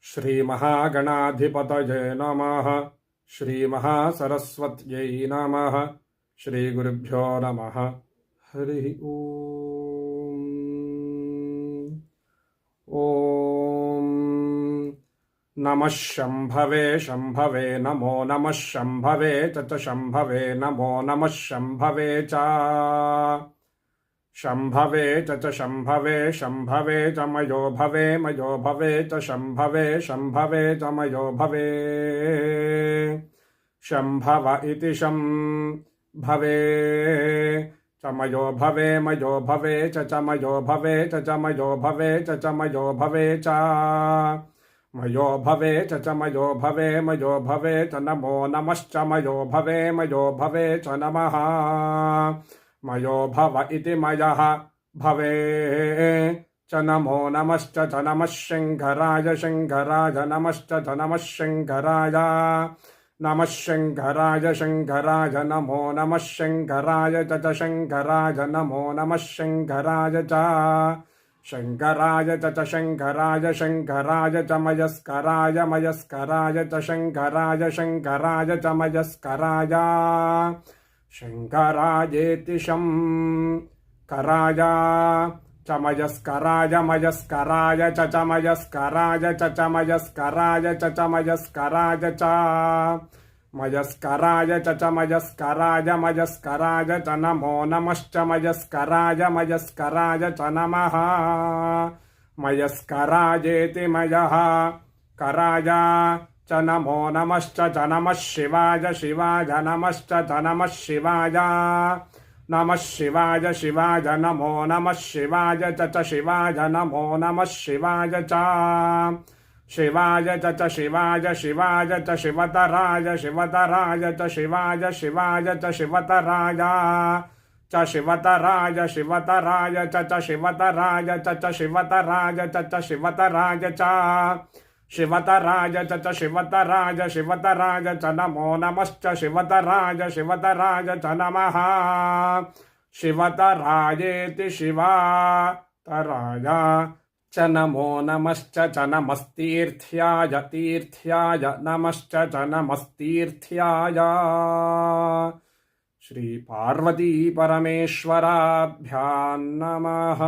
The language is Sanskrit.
श्रीमहागणाधिपतये नमः। श्रीमहासरस्वत्यै नमः। श्रीगुरुभ्यो नमः। हरिः ओम्। ॐ नमः शम्भवे शम्भवे नमो नमः शम्भवे च शम्भवे नमो नमः शम्भवे च शम्भवे च शम्भवे शम्भवे च मयो भवे मयो भवे च शम्भवे शम्भवे च मयो भवे शम्भव इति शम्भवे च मयो भवे मयो भवे च मयो भवे च मयो भवे च मयो भवे च मयो भवे च मयो भवे मयो भवे च नमो नमश्च मयो भवे मयो भवे च नमः मयो भव इति मयः भवे च नमो नमश्च च नमः शङ्कराय शङ्कराय नमश्च च नमः शङ्कराय नमः शङ्कराय शङ्कराय नमो नमः शङ्कराय च शङ्कराय नमो नमः शङ्कराय च शङ्कराय च शङ्कराय शङ्कराय च मयस्कराय मयस्कराय च शङ्कराय शङ्कराय च मयस्कराय शङ्करायेति शङ्कराय च मयस्कराय मयस्कराय च मयस्कराय च मयस्कराय च मयस्कराय च मयस्कराय च मयस्कराय मयस्कराय च नमो नमश्च मयस्कराय मयस्कराय च नमः मयस्करायेति मयः कराय च नमो नमश्च च नमः शिवाय शिवाय नमश्च च नमः शिवाय नमः शिवाय शिवाय नमो नमः शिवाय च शिवाय नमो नमः शिवाय च शिवाय च शिवाय शिवाय च शिवतराय शिवतराय च शिवाय शिवाय च शिवतराय च शिवतराय शिवतराय च शिवतराय च शिवतराय च शिवतराय च शिवतराय च शिवतराय शिवतराय च नमो नमश्च शिवतराय शिवतराय च नमः शिवतरायेति शिवतराय च नमो नमश्च च नमस्तीर्थ्याय तीर्थ्याय नमश्च च नमस्तीर्थ्याय श्री पार्वती परमेश्वराभ्यां नमः।